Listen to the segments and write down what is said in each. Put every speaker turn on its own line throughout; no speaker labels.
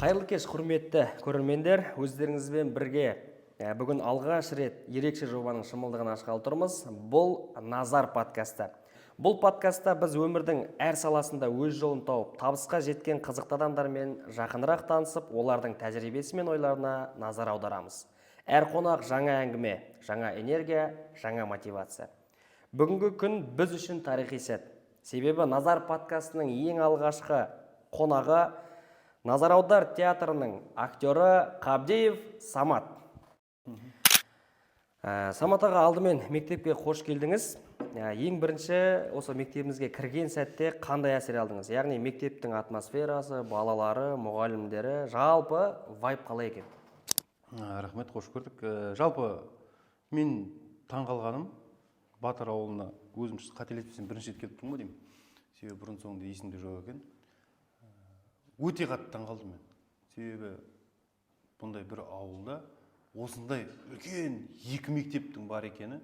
Қайырлы кеш, құрметті көрермендер, өздеріңізбен бірге бүгін алғаш рет ерекше жобаның шымылдығын ашқалы тұрмыз. Бұл Назар подкасты. Бұл подкастта біз өмірдің әр саласында өз жолын тауып, табысқа жеткен қызықты адамдармен жақынырақ танысып, олардың тәжірибесі мен ойларына назар аударамыз. Әр қонақ жаңа әңгіме, жаңа энергия, жаңа мотивация. Бүгінгі күн біз үшін тарихи сәт. Себебі Назар подкастының ең алғашқы қонағы Назар аудар театрының актері Қабдеев Самат. Самат аға, алдымен мектепке қош келдіңіз. Ең бірінші осы мектебімізге кірген сәтте қандай әсер алдыңыз? Яғни мектептің атмосферасы, балалары, мұғалімдері, жалпы вайб қалай екен?
Рахмет, қош көрдік. Жалпы мен таңғалғаным Батыр ауылына өзім қателеспесем бірінші рет келіп тұрмын ғой деймін. Себебі бұрын соңды есімде жоқ екен. Өте қатты таңғалдым мен. Себебі бұндай бір ауылда осындай үлкен екі мектептің бар екені.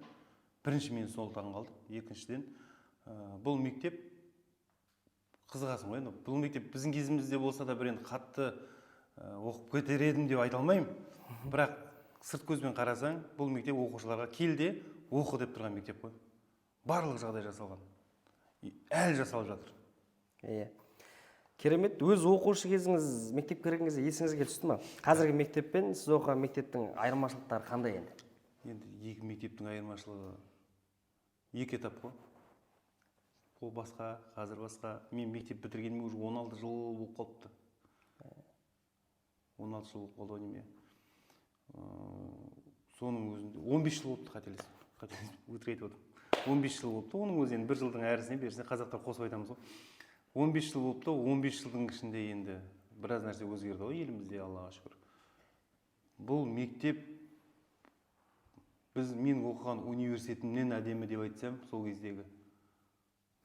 Бірінші мен сол таңғалдым. Екіншіден, бұл мектеп қызығасың ғой. Бұл мектеп біздің кезімізде болса да бір енді қатты оқып кетер едім деп айта алмаймын. Бірақ сырт көзбен қарасаң, бұл мектеп оқушыларға келде оқы деп тұрған мектеп қой. Барлық жағдай жасалған. Әлі жасалып жатыр.
Керемет, өз оқушы кезіңіз мектеп кірген кезде есіңізге түсті ме? Қазіргі мектеппен сіз оқыған мектептің айырмашылықтары қандай енді?
Енді екі мектептің айырмашылығы екі этап қой. Ол басқа, қазір басқа. Мен мектеп бітіргеніме уже 16 жыл болып қалыпты. 16 жыл болып қалды неме. Соның өзінде 15 жыл болыпты, қателесіп өтірік айтып отырмын. 15 жыл болыпты. Оның өзі енді бір жылдың әрісіне берісіне қазақтар қосып айтамыз ғой. 15 жыл болыпты, 15 жылдың ішінде енді біраз нәрсе өзгерді ғой елімізде, Аллаға шүкір. Бұл мектеп мен оқыған университетімнен әдемі деп айтсам, сол кездегі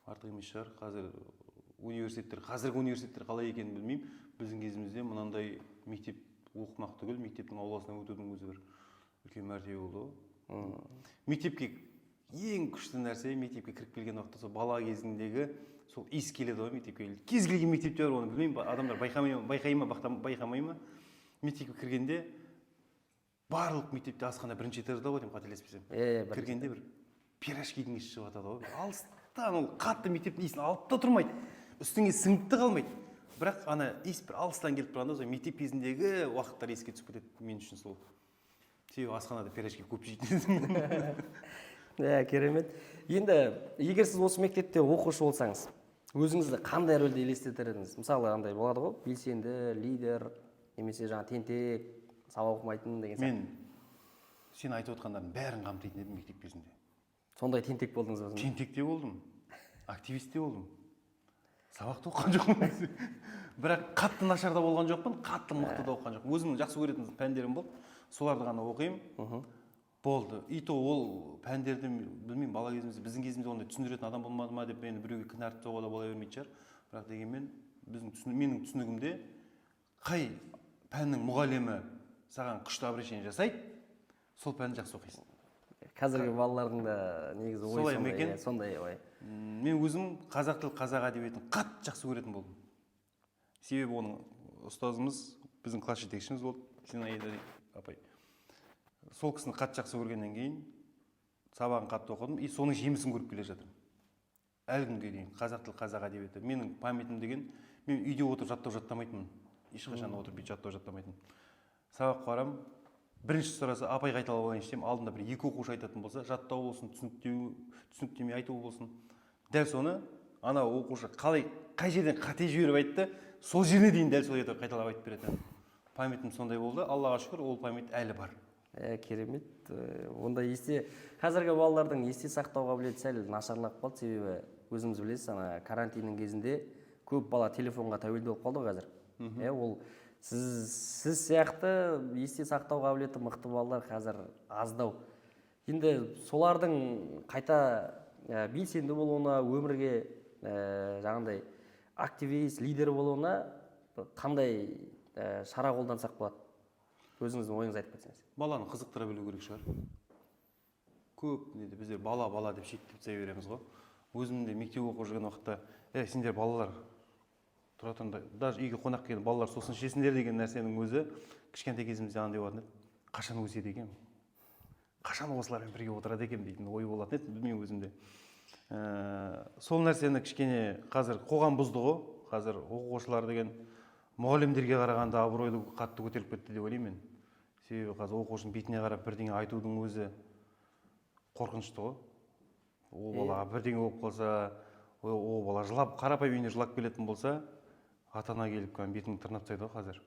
артық емес шығар. Қазіргі университеттер қалай екенін білмеймін. Біздің кезімізде мынандай мектеп оқымақ түгіл, мектептің ауласына өтудің өзі бір үлкен мәртебе болды ғой. Мектепке ең күшті нәрсе, мектепке кіріп келген уақытта сол бала кезіндегі сол иіс келеді ғой мектепке. Кез келген мектепте бар, оны білмеймін, адамдар байқамай ма. Мектепке кіргенде барлық мектепте асхана бірінші этажда ғой деймін, қателеспесем. Кіргенде бір пирожкидің иісі шығып жатады ғой. Алыстан ол қатты мектептің иісін алып та тұрмайды. Үстіңе сіңіп те қалмайды. Бірақ ана иіс бір алыстан келіп тұрғанда, сол мектеп кезіндегі уақыттар еске түсіп кетеді мен үшін сол. Себебі асханада пирожки көп жейтін.
Керемет. Енді егер сіз осы мектепте оқушы болсаңыз, өзіңізді қандай рөлде елестетер едіңіз? Мысалы, андай болады ғой, белсенді, лидер, немесе жаңа тентек, сабақ оқымайтын деген сияқты.
Мен сен айтып отқандардың бәрін қамтитын едім мектеп кезінде.
Сондай тентек болдыңыз ба?
Тентек те болдым, активист те болдым. Сабақты оқыған жоқпын. Бірақ қатты нашарда болған жоқпын, қатты мықты да оқыған жоқпын. Өзімнің жақсы көретін пәндерім болды, соларды ғана оқимын. Болды. И то ол пәндерді білмеймін, бала кезімізде, біздің кезімізде ондай түсіндіретін адам болмады ма деп мені біреуге кінә артуға да бола бермейтін шығар. Бірақ дегенмен менің түсінігімде қай пәннің мұғалімі саған күшті обращение жасайды, сол пәнді жақсы оқисың.
Қазіргі балалардың да негізі ой сондай ой.
Мен өзім қазақ тіл, қазақ әдебиетін қатты жақсы көретін болдым. Себебі оның ұстазымыз біздің класс жетекшіміз болды, Зинаида апай. Сол кісіні қатты жақсы көргеннен кейін сабағын қатты оқыдым, и соның жемісін көріп келе жатырмын. Әлі күнге дейін қазақ тіл, қазақ әдебиеті. Менің памятім деген, мен үйде отырып жаттамайтынмын. Ешқашан отырып жаттамайтынмын. Сабақ барам, бірінші сұраса апай қайталап алайыншы деймін, алдында бір екі оқушы айтатын болса, жаттау болсын, түсініктеме айту болсын. Дәл соны ана оқушы қай жерден қате жіберіп айтты, сол жеріне дейін дәл сол етіп қайталап айтып береді. Памятім сондай болды. Аллаға шүкір, ол памят әлі бар.
Керемет. Онда қазіргі балалардың есте сақтау қабілеті сәл нашарлап қалды, себебі өзіңіз білесіз, ана карантиннің кезінде көп бала телефонға тәуелді болып қалды қазір. Ол сіз сияқты есте сақтау қабілеті мықты балалар қазір аздау. Енді солардың қайта белсенді болуына, өмірге жаңағындай активист, лидер болуына қандай шара қолдансақ болады? Өзіңіздің ойыңыз айтып кетсеңіз.
Баланы қызықтыра білу керек шығар. Көп біздер бала деп шектеп тастай береміз ғой. Өзімде мектеп оқып жүрген уақытта, сендер балалар тұратында даже үйге қонақ келген балалар сосын ішесіңдер деген нәрсенің өзі кішкентай кезімізде андай болатын еді. Қашан өседі екен? Қашан осылармен бірге отырады екен дейтін ой болатын еді білмеймін өзімде. Сол нәрсені кішкене қазір қоғам бұзды ғой. Қазір оқушылар деген мұғалімдерге қарағанда абыройлы қатты көтеріліп кетті деп ойлаймын мен. Себебі қазір оқушының бетіне қарап бірдеңе айтудың өзі қорқынышты ғой. Ол балаға бірдеңе болып қалса, ол бала жылап, қарапайым үйіне жылап келетін болса, ата-ана келіп бетіңді тырнап тастайды ғой қазір.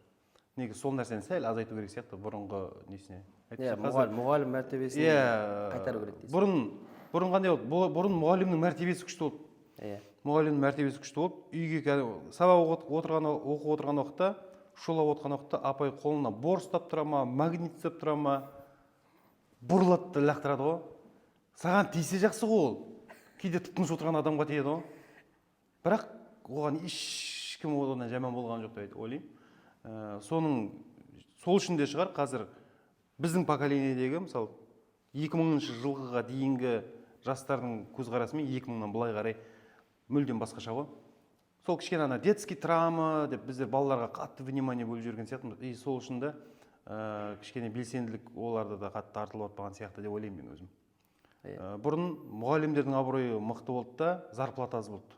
Негізі сол нәрсені сәл азайту керек сияқты бұрынғы несіне.
Мұғалім мәртебесін қайтару керек дейсіз.
Бұрын қандай болды? Бұрын мұғалімнің мәртебесі күшті болды. Мұғалімнің мәртебесі күшті болып, үйге сабақ оқып отырған уақытта, шулап отырған уақытта апай қолына бор ұстап тұра ма, магнит ұстап тұра ма, бұрылады лақтырады ғой. Саған тисе жақсы ғой ол. Кейде тыныш отырған адамға тиеді ғой. Бірақ оған ешкім одан жаман болған жоқ деп ойлаймын. Сол үшін де шығар қазір біздің поколениедегі мысалы 2000 жылғыға дейінгі жастардың көзқарасымен 2000-нан былай қарай мүлдем басқаша ғой. Сол кішкене ана детский травма деп біздер балаларға қатты внимание бөліп жүрген сияқтымыз. И сол үшін де кішкене белсенділік оларда да қатты артылып отпаған сияқты деп ойлаймын мен өзім. Бұрын мұғалімдердің абыройы мықты болды да, зарплата аз болды.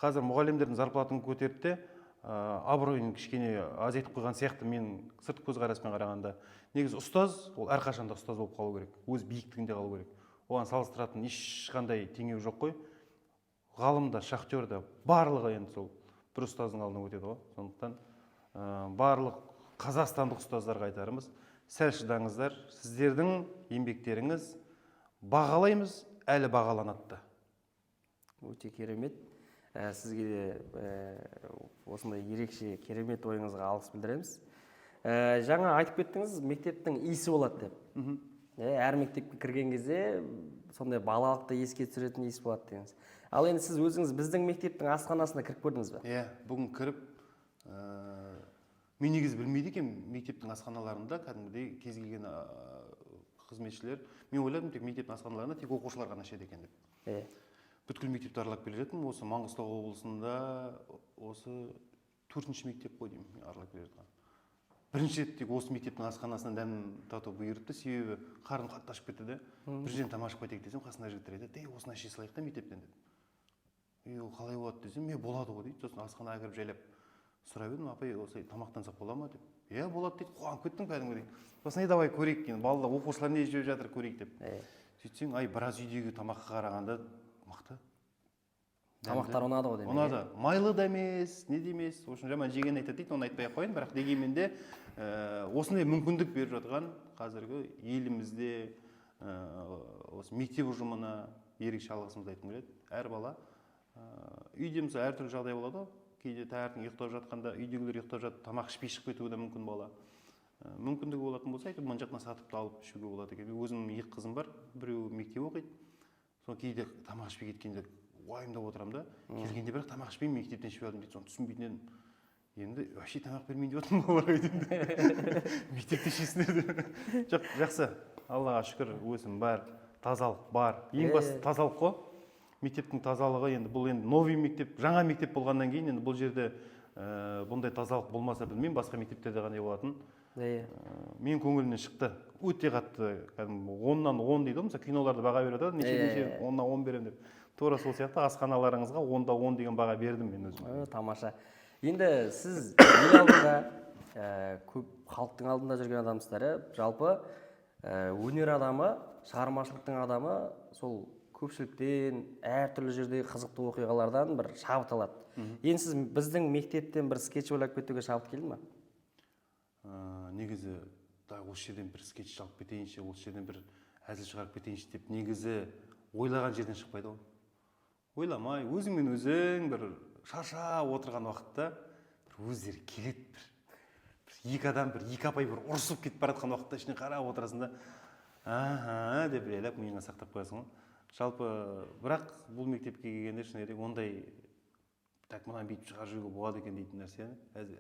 Қазір мұғалімдердің зарплатын көтерді де, абыройын кішкене азайтып қойған сияқты мен сыртқы көзқараспен қарағанда. Негізі ұстаз, ол әрқашанда ұстаз болып қалу керек, өз биіктігінде қалу керек. Оған салыстыратын ешқандай теңеу жоқ қой. Ғалымда, шахтерда барлығы енді сол бір ұстаздың алдына өтеді ғой. Сондықтан барлық қазақстандық ұстаздарға айтарымыз, сәл шыдаңыздар, сіздердің еңбектеріңіз бағалаймыз, әлі бағаланады.
Өте керемет. Сізге де осындай ерекше керемет ойыңызға алғыс білдіреміз. Жаңа айтып кеттіңіз, мектептің иісі болады деп. Әр мектепке кірген кезде сондай балалықты еске түсіретін иіс болады дегенсіз. Ал енді сіз өзіңіз біздің мектептің асханасына кіріп көрдіңіз бе?
Бүгін кіріп, мен негізі білмейді екен мектептің асханаларында кәдімгідей кез келген қызметшілер. Мен ойладым тек мектептің асханаларында тек оқушылар ғана ішеді екен деп. Бүткіл мектепті аралап келе жатырмын. Осы Маңғыстау облысында осы 4-ші мектеп қой деймін, аралап келе жатқан. Бірінші рет тек осы мектептің асханасынан дәм тату бұйыртты, себебі қарным қатты ашып кетті де. Бірден тамашып қайтайық десем, қасында жігіттер айтады, осыны іше салайық та мектептен деді. Ол қалай болады десем, болады ғой дейді. Сосын асханаға кіріп жайлап сұрап едім, апай осылай тамақтансақ бола ма деп. Болады дейді, қуанып кеттім кәдімгідей. Сосын давай көрейік екен, балалар оқушылар не жеп жатыр көрейік деп. Сөйтсең, біраз үйдегі тамаққа қарағанда мықты.
Тамақтар ұнады ғой деймін.
Ұнады. Майлы да емес, не де емес. В общем, жаман жеген айтады дейді, оны айтпай қойын, бірақ дегенмен де осындай мүмкіндік беріп жатқан қазіргі елімізде осы мектеп ұжымына ерекше алғысымды айтқым келеді. Әр бала үйде мысалы әртүрлі жағдай болады ғой. Кейде таңертең ұйықтап жатқанда, үйдегілер ұйықтап жатып, тамақ ішпей шығып кетуі де мүмкін бала. Мүмкіндігі болатын болса, айтып, мына жақтан сатып алып ішуге болады екен. Өзімнің 2 қызым бар, біреуі мектеп оқиды. Сол кейде тамақ ішпей кеткенде уайымдап отырамын да. Келгенде бірақ тамақ ішпеймін, мектептен ішіп алдым дейді. Соны түсінбейтін едім. Енді вообще тамақ бермейін деп отырмын оларға дейді. Мектепте ішесіңдер деп. Жоқ, жақсы. Аллаға шүкір, өсім бар, тазалық бар. Ең бастысы тазалық қой. Мектептің тазалығы енді бұл енді новый мектеп, жаңа мектеп болғаннан кейін енді бұл жерде бұндай тазалық болмаса білмеймін, басқа мектептерде қандай болатын. Мен көңілімнен шықты. Өте қатты, кәдімгі 10-нан 10 дейді ғой, мысалы киноларды баға береді, неше 10-нан 10 беремін деп. Тура сол сияқты асханаларыңызға 10-да 10 деген баға бердім мен өзім.
Тамаша. Енді сіз ел алдында, көп халықтың алдында жүрген адамсыздар, жалпы өнер адамы, шығармашылықтың адамы сол көпшіліктен, әртүрлі жердегі қызықты оқиғалардан бір шабыт алады. Енді сіз біздің мектептен бір скетч ойлап кетуге шабыт келді ма?
Негізі, осы жерден бір скетч алып кетейінші, осы жерден бір әзіл шығарып кетейінші деп, негізі ойлаған жерден шықпайды ғой. Ойламай, өзіңмен өзің бір шаршап отырған уақытта бір өздері келеді, бір екі адам, бір екі апай бір ұрысып кетіп бара жатқан уақытта ішіне қарап отырасың да, деп ойлап миыңа сақтап қоясың ғой. Жалпы, бірақ бұл мектепке келгенде шыны керек ондай так мынаны бүйтіп шығарып жүруге болады екен дейтін нәрсені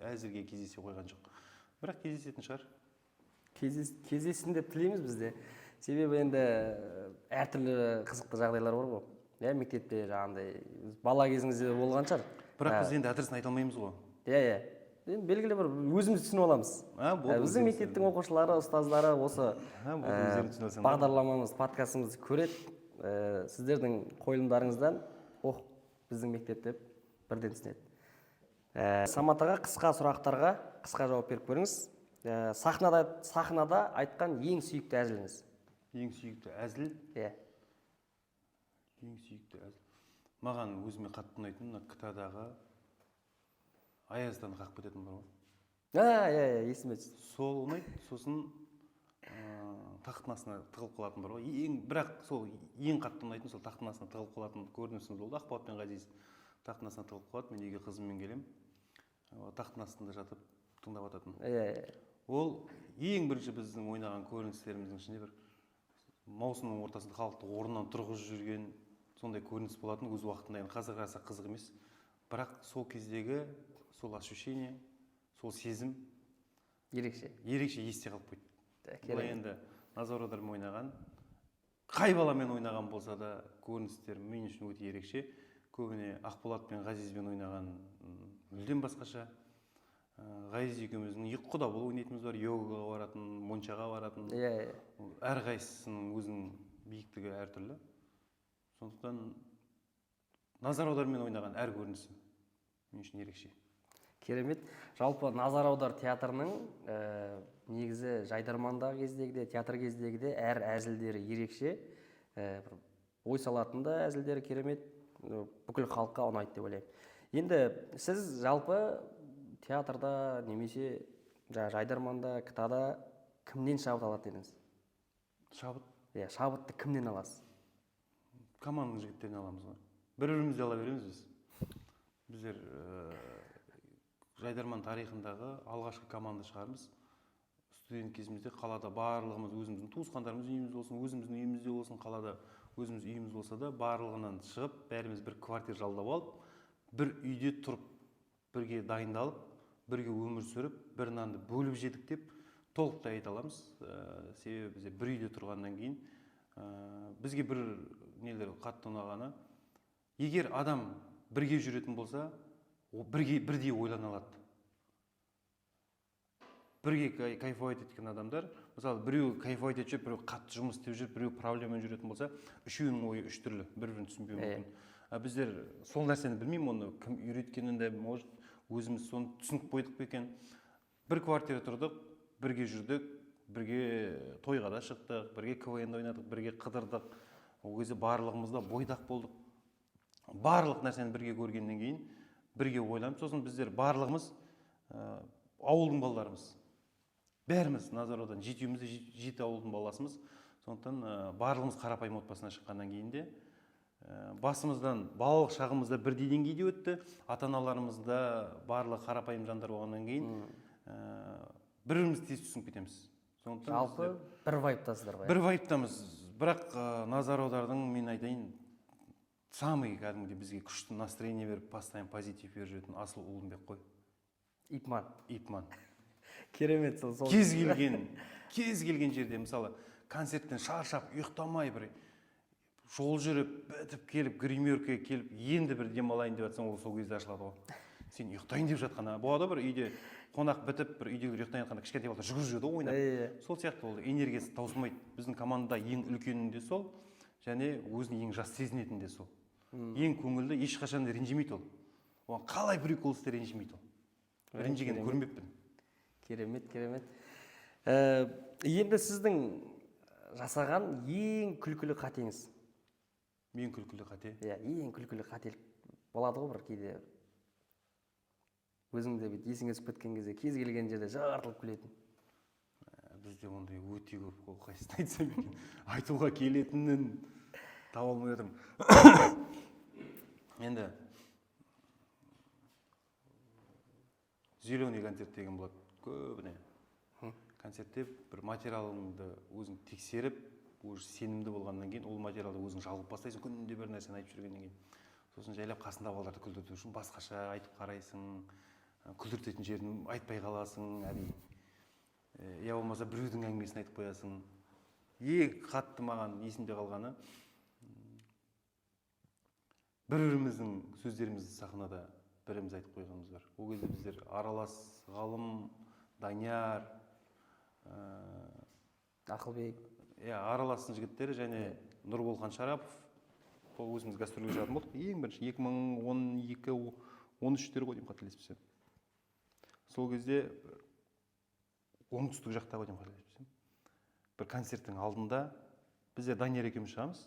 әзірге кездесе қойған жоқ. Бірақ кездесетін шығар.
Кездессін деп тілейміз бізде. Себебі енді әртүрлі қызықты жағдайлар бар ғой. Мектепте жаңағындай бала кезіңізде болған шығар.
бірақ біз енді адресін айта алмаймыз ғой.
Иә. Енді белгілі бір өзіміз түсініп аламыз. Біздің мектептің оқушылары, ұстаздары осы бағдарламамыз, подкастымызды көреді. Сіздердің қойылымдарыңыздан, біздің мектеп деп бірден түсінеді. Самат аға, қысқа сұрақтарға қысқа жауап беріп көріңіз. Сахнада айтқан ең сүйікті әзіліңіз?
Ең сүйікті әзіл?
Иә.
Ең сүйікті әзіл. Маған өзіме қатты ұнайтын мына КТА-дағы Аяздан қағып кететін бар ғой.
Иә, есіме түсті.
Сол ұнайды, сосын тақтың астына тығылып қалатын бар ғой. Бірақ сол ең қатты ұнайтын сол тақтың астына тығылып қалатын көрінісіміз болды. Ақболат пен Ғазиз тақтың астына тығылып қалады, мен үйге қызыммен келем. Тақтың астында жатып тыңдап жататын.
Иә.
Ол ең бірінші біздің ойнаған көріністеріміздің ішінде бір маусымның ортасында халықты орнынан тұрғызып жүрген сондай көрініс болатын өз уақытында. Енді қазір қарасақ қызық емес. Бірақ сол кездегі сол ощущение, сол сезім
ерекше
есте қалып қойды. Бұл енді Назар аудармен ойнаған, қай баламен ойнаған болса да көріністер мен үшін өте ерекше. Көбіне Ақболат пен Ғазизбен ойнаған мүлдем басқаша. Ғазиз екеуміздің екі құда болып ойнайтынымыз бар, йогаға баратын, моншаға баратын. Әрқайсысының өзінің биіктігі әртүрлі. Сондықтан Назар аудармен ойнаған әр көрінісі мен үшін ерекше.
Керемет. Жалпы Назар аудар театрының негізі жайдармандағы кездегі де, театр кездегі де әр әзілдері ерекше. Ой салатын да әзілдері керемет. Бүкіл халыққа ұнайды деп ойлаймын. Енді сіз жалпы театрда немесе жайдарманда, КТА-да кімнен шабыт алады едіңіз?
Шабыт?
Иә, шабытты кімнен аласыз?
Команданың жігіттерінен аламыз ғой. Бір-бірімізді ала береміз біз. Біздер жайдарман тарихындағы алғашқы команда шығармыз. Студент кезімізде қалада барлығымыз өзіміздің туысқандарымыз үйіміз болсын, өзіміздің үйімізде болсын, қалада өзіміз үйіміз болса да барлығынан шығып, бәріміз бір квартира жалдап алып, бір үйде тұрып, бірге дайындалып, бірге өмір сүріп, бір нанды бөліп жедік деп толықтай айта аламыз. Себебі бізде бір үйде тұрғаннан кейін бізге бір нелер қатты ұнағаны, егер адам бірге жүретін болса, бірдей ойлана алады. Бірге кайфовать еткен адамдар, мысалы біреу кайфовать етіп жүріп, біреу қатты жұмыс істеп жүріп, біреу проблемамен жүретін болса, үшеуінің ойы үш түрлі, бір-бірін түсінбеуі мүмкін. Біздер сол нәрсені білмеймін, оны кім үйреткенін де, может, өзіміз соны түсініп қойдық па екен. Бір квартира тұрдық, бірге жүрдік, бірге тойға да шықтық, бірге КВН-де ойнадық, бірге қыдырдық. Ол кезде барлығымыз да бойдақ болдық. Барлық нәрсені бірге көргеннен кейін бірге ойланып, сосын біздер барлығымыз ауылдың балаларымыз. Бәріміз Назар аудан жетеуміз де жеті ауылдың баласымыз. Сондықтан барлығымыз қарапайым отбасынан шыққаннан кейін де басымыздан балалық шағымызда бірдей деңгейде өтті. Ата-аналарымыз да барлығы қарапайым жандар болғаннан кейін бір-бірімізді тез түсініп кетеміз.
Жалпы бір вайптасыздар ғой.
Бір вайптамыз. Бірақ Назар аудардың, мен айтайын, самый кәдімгідей бізге күшті настроение беріп, постоянно позитив беріп жүретін Асыл Ұлынбек қой. Ипман.
Керемет сол.
Кез келген жерде, мысалы, концерттен шаршап, ұйықтамай бір жол жүріп, бітіп келіп, гримеркаға келіп, енді бір демалайын деп жатсаң, ол сол кезде ашылады ғой. Сен ұйықтайын деп жатқанда, болады бір үйде қонақ бітіп, бір үйдегілер ұйықтайын жатқанда кішкентай балалар жүгіріп жүреді ғой ойнап. Сол сияқты ол энергиясы таусылмайды. Біздің командада ең үлкені де сол, және өзін ең жас сезінетін де сол. Ең көңілді, ешқашан ренжімейді ол. Оған қалай прикол істер ренжімейді ол. Ренжігенді көрмеппін.
Керемет. Енді сіздің жасаған ең күлкілі қатеңіз?
Ең күлкілі қате?
Иә, ең күлкілі қателік болады ғой бір кейде. Өзіңде есіңе түсіп кеткен кезде, кез келген жерде жартылып күлетін.
Бізде ондай өте көп, ол қайсысын айтсам екен, айтуға келетінін таба алмай отырмын. Енді зеленый концерт деген болады, көбіне. Концертте бір материалыңды өзің тексеріп, уже сенімді болғаннан кейін, ол материалды өзің жалғып бастайсың, күнде бір нәрсені айтып жүргеннен кейін. Сосын жайлап қасында балаларды күлдірту үшін басқаша айтып қарайсың, күлдіртетін жерін айтпай қаласың, я болмаса біреудің әңгімесін айтып қоясың. Ең қатты маған есімде қалғаны, бір-біріміздің сөздерімізді сахнада біріміз айтып қойғанымыз бар. Ол кезде біздер аралас, ғалым, Данияр,
Ақылбек.
араластың жігіттері және Нұрболхан Шарапов. Ол өзіміз гастрольге шығатын болдық. Ең бірінші 2012-13-тер ғой деймін, қателеспесем. Сол кезде оңтүстік жақта ғой деймін, қателеспесем. Бір концерттің алдында біздер Данияр екеуміз шығамыз,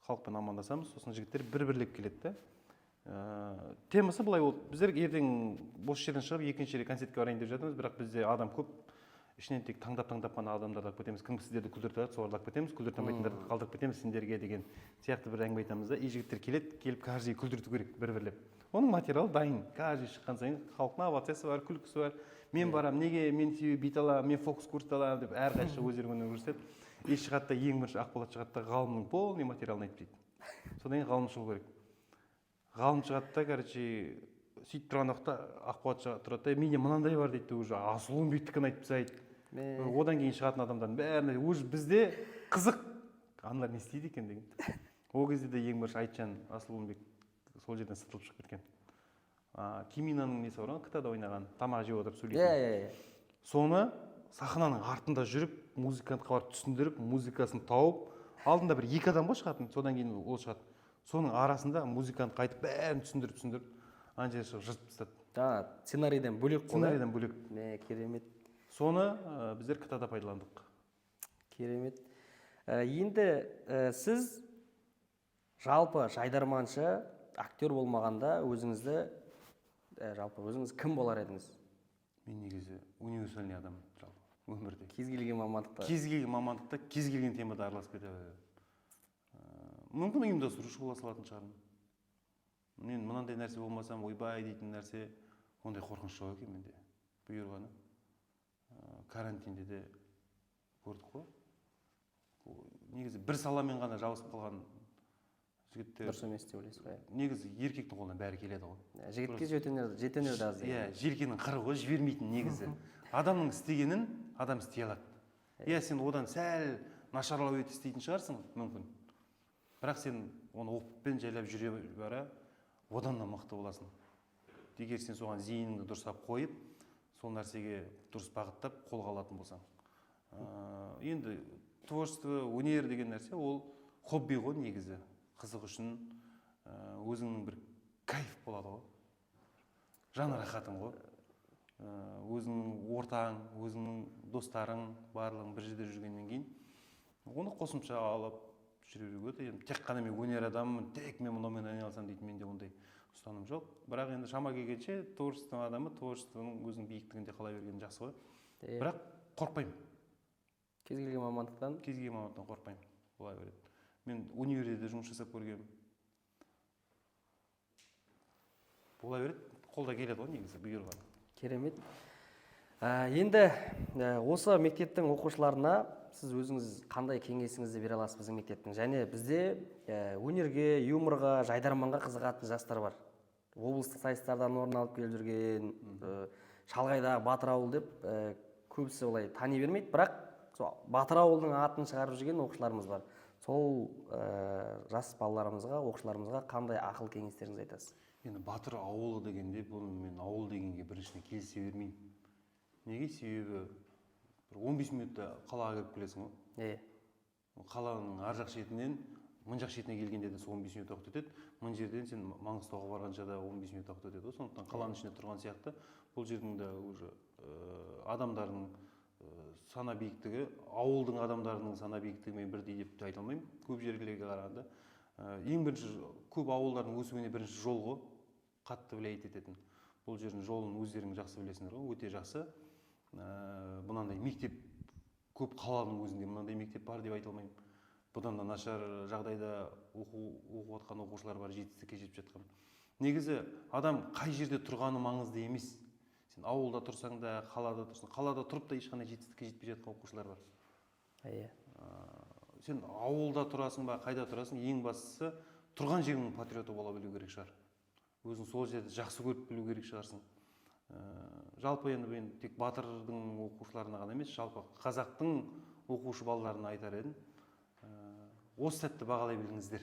халықпен амандасамыз, сосын жігіттер бір-бірлеп келеді. Темасы былай болды. Біздер ертең бос жерден шығып, екінші рет концертке барайын деп жатырмыз, бірақ бізде адам көп. Ішінен тек таңдап қана адамдарды алып кетеміз. Кім сіздерді күлдіртіп жатыр, соларды алып кетеміз, күлдіртпейтіндерді қалдырып кетеміз сендерге деген сияқты бір әңгіме айтамыз да. Жігіттер келіп каждый күлдірту керек бір-бірлеп. Оның материалы дайын. Каждый шыққан сайын халықтың овациясы бар, күлкісі бар. Мен барам, неге мен себебі бит аламын, мен фокус курс аламын деп әрқайсысы өздерінің көрсетеді. Шығады да ең бірінші Ақболат шығады да ғалымның полный материалын айтып дейді. Содан кейін ғалым шығу керек. Ғалым шығады да, сөйтіп тұрған уақытта Ақболат тұрады да, менде мынандай бар дейді, уже Асылбектікін айтып тастайды. Одан кейін шығатын адамдардың бәріне уже бізде қызық, аналар не істейді екен деген. Ол кезде де ең бірінші Айтжан Асылбек сол жерден сытылып шығып кеткен. Киминаның несі бар ғой, ктада ойнаған, тамақ жеп отырып сөйлейтін. Соны сахнаның артында жүріп, музыкантқа барып түсіндіріп, музыкасын тауып, алдында бір 2 адам ғой шығатын, содан кейін ол шығады. Соның арасында музыкант қайтып бәрін түсіндіріп, ана жерге шығып жыртып тастады.
Сценарийден бөлек қой.
Сценарийден бөлек.
Керемет.
Соны біздер ктада пайдаландық.
Керемет. Енді сіз жалпы жайдарманшы, актер болмағанда өзіңіз кім болар едіңіз?
Мен негізі универсальный адам жалпы өмірде.
Кез келген мамандықта.
Кез келген темада араласып кете береді. Мүмкін ұйымдастырушы бола салатын шығармын. Мен мынандай нәрсе болмасам, ойбай дейтін нәрсе, ондай қорқыныш жоқ екен менде. Бұйырғаны. Карантинде де көрдік қой. Негізі бір саламен ғана жабысып қалған жігіттер.
Дұрыс емес деп ойлайсыз ғой.
Негізі еркектің қолынан бәрі келеді ғой.
Жігітке жетенер де аз.
Желкенің қыры ғой, жібермейтін негізі. Адамның істегенін адам істей алады. Сен одан сәл нашарлау ете істейтін шығарсың, мүмкін. Бірақ сен оны оппен жайлап жүре бара, одан да мықты боласың. Егер сен соған зейініңді дұрыстап қойып, сол нәрсеге дұрыс бағыттап қолға алатын болсаң. Енді творчество, өнер деген нәрсе ол хобби ғой негізі. Қызық үшін өзіңнің бір кайф болады ғой. Жан рахатың ғой. Өзіңнің ортаң, өзіңнің достарың, барлығың бір жерде жүргеннен кейін оны қосымша алып жүруге. Тек қана мен өнер адамымын, тек мен мұнымен айналысам дейтін менде ондай ұстаным жоқ. Бірақ енді шама келгенше творчествоның адамы творчествоның өзінің биіктігінде қала бергені жақсы ғой. Бірақ қорықпаймын.
Кез келген мамандықтан
қорықпаймын. Бола береді. Мен универде жұмыс жасап көргенмін. Бола береді, қолда келеді ғой негізі бұйырған.
Керемет. Енді осы мектептің оқушыларына сіз өзіңіз қандай кеңесіңізді бере аласыз біздің мектептің? Және бізде өнерге, юморға, жайдарманға қызығатын жастар бар. Облыстық сайыстардан орын алып келіп жүрген, шалғайдағы Батыр ауыл деп көбісі олай тани бермейді, бірақ Батыр ауылдың атын шығарып жүрген оқушыларымыз бар. Сол жас балаларымызға, оқушыларымызға қандай ақыл кеңестеріңізді айтасыз?
Енді Батыр ауылы дегенде, бұл мен ауыл дегенге біріншіден келісе бермеймін. Неге? Себебі 15 минутта қалаға кіріп келесің ғой. Қаланың ар жақ шетінен мын жақ шетіне келгенде де сол 15 минут уақыт өтеді. Мын жерден сен Маңғыстауға барғанша да 15 минут уақыт өтеді. Сондықтан қаланың ішінде тұрған сияқты бұл жердің де уже адамдардың сана биіктігі, ауылдың адамдарының сана биіктігімен бірдей деп айта алмаймын. Көп жерлерге қарағанда. Ең бірінші көп ауылдардың өсуіне бірінші жол ғой, қатты влиять ететін. Бұл жердің жолын өздерің жақсы білесіңдер ғой, өте жақсы. Бұнандай мектеп көп қаланың өзінде мынандай мектеп бар деп айта алмаймын. Бұдан да нашар жағдайда оқып жатқан оқушылар бар, жетістікке жетіп жатқан. Негізі адам қай жерде тұрғаны маңызды емес. Сен ауылда тұрсаң да, қалада тұрсаң, қалада тұрып та ешқандай жетістікке жетпей жатқан оқушылар бар. Сен ауылда тұрасың ба, қайда тұрасың, ең бастысы тұрған жеріңнің патриоты бола білу керек шығар. Өзің сол жерді жақсы көріп білу керек шығарсың. Жалпы енді мен тек Батырдың оқушыларына ғана емес, жалпы қазақтың оқушы балаларына айтар едім. Осы сәтті бағалай біліңіздер.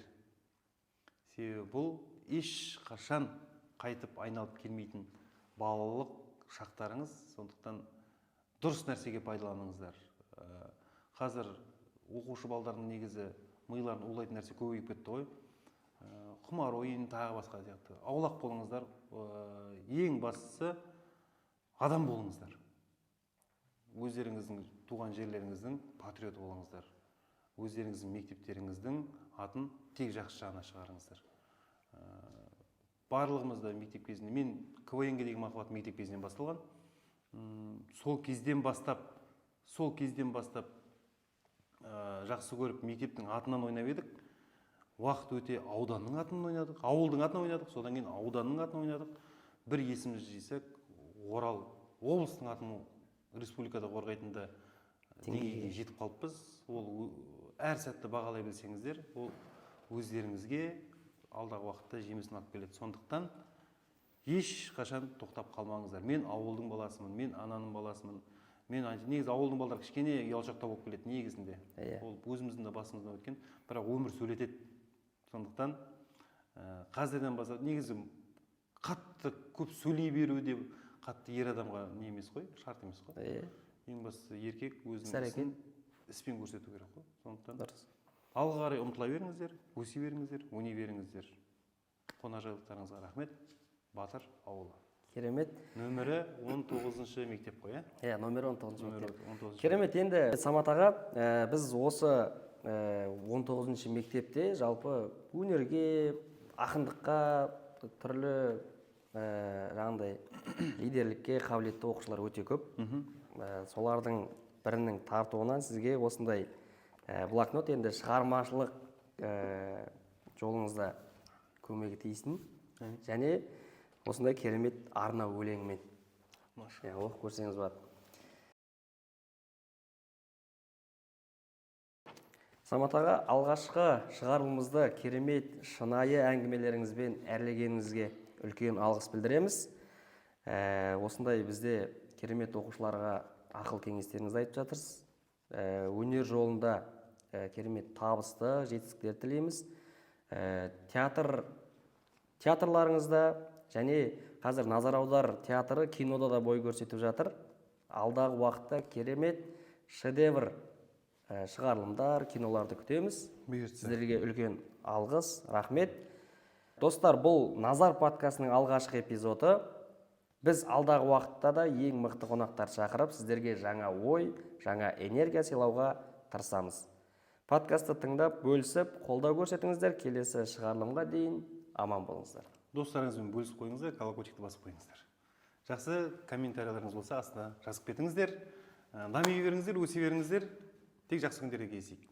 Себебі бұл ешқашан қайтып айналып келмейтін балалық шақтарыңыз, сондықтан дұрыс нәрсеге пайдаланыңыздар. Қазір оқушы балдардың негізі миларын улайтын нәрсе көбейіп кетті ғой. Құмар ойын, тағы басқа сияқты. Аулақ болыңыздар. Ең бастысы адам болыңыздар. Өздеріңіздің туған жерлеріңіздің патриоты болыңыздар. Өздеріңіздің мектептеріңіздің атын тек жақсы жағына шығарыңыздар. Барлығымыз да мектеп кезінде, мен КВН-ге деген махаббат мектеп кезінен басталған. Сол кезден бастап жақсы көріп мектептің атынан ойнап едік. Уақыт өте ауданның атынан ойнадық, ауылдың атынан ойнадық, содан кейін ауданның атынан ойнадық. Бір есімізді жисек, Орал облыстың атын республикада қорғайтында деңгейге жетіп қалыппыз. Ол әр сәтті бағалай білсеңіздер, ол өздеріңізге алдағы уақытта жемісін алып келеді. Сондықтан ешқашан тоқтап қалмаңыздар. Мен ауылдың баласымын, мен ананың баласымын. Мен негізі ауылдың балалар кішкене ұялшақтау болып келеді негізінде. Ол өзіміздің де басымыздан өткен, бірақ өмір сөйлетеді. Сондықтан қазірден бастап негізі қатты көп сөйлей беру деп қатты ер адамға не емес қой, шарт емес қой. Ең бастысы еркек өзінің ісін іспен көрсету керек қой. Сондықтан алға қарай ұмтыла беріңіздер, өсе беріңіздер, өне беріңіздер. Қонақжайлықтарыңызға рахмет. Батыр ауылы.
Керемет.
Нөмірі 19-шы мектеп қой,
нөмірі 19-шы мектеп. Керемет. Енді Самат аға, біз осы 19-шы мектепте жалпы өнерге, ақындыққа, түрлі жаңағындай лидерлікке қабілетті оқушылар өте көп. Солардың бірінің тартуынан сізге осындай блокнот, енді шығармашылық жолыңызда көмегі тисін. Және осындай керемет арна өлеңмен оқып көрсеңіз болады. Самат аға, алғашқы шығарылымызды керемет шынайы әңгімелеріңізбен әрлегеніңізге үлкен алғыс білдіреміз. Осындай бізде керемет оқушыларға ақыл кеңестеріңізді айтып жатырсыз. Өнер жолында керемет табысты жетістіктер тілейміз. Театрларыңызда және қазір Назар аудар театры кинода да бой көрсетіп жатыр. Алдағы уақытта керемет шедевр шығарылымдар, киноларды күтеміз. Сіздерге үлкен алғыс, рахмет. Достар, бұл Назар подкастының алғашқы эпизоды. Біз алдағы уақытта да ең мықты қонақтар шақырып, сіздерге жаңа ой, жаңа энергия сыйлауға тырысамыз. Подкастты тыңдап, бөлісіп, қолдау көрсетіңіздер. Келесі шығарылымға дейін аман болыңыздар.
Достарыңызбен бөлісіп қойыңыздар, колокольчикті басып қойыңыздар. Жақсы комментарияларыңыз болса астына жазып кетіңіздер. Дами беріңіздер, өсе беріңіздер. Тек жақсы күндерге кездесейік.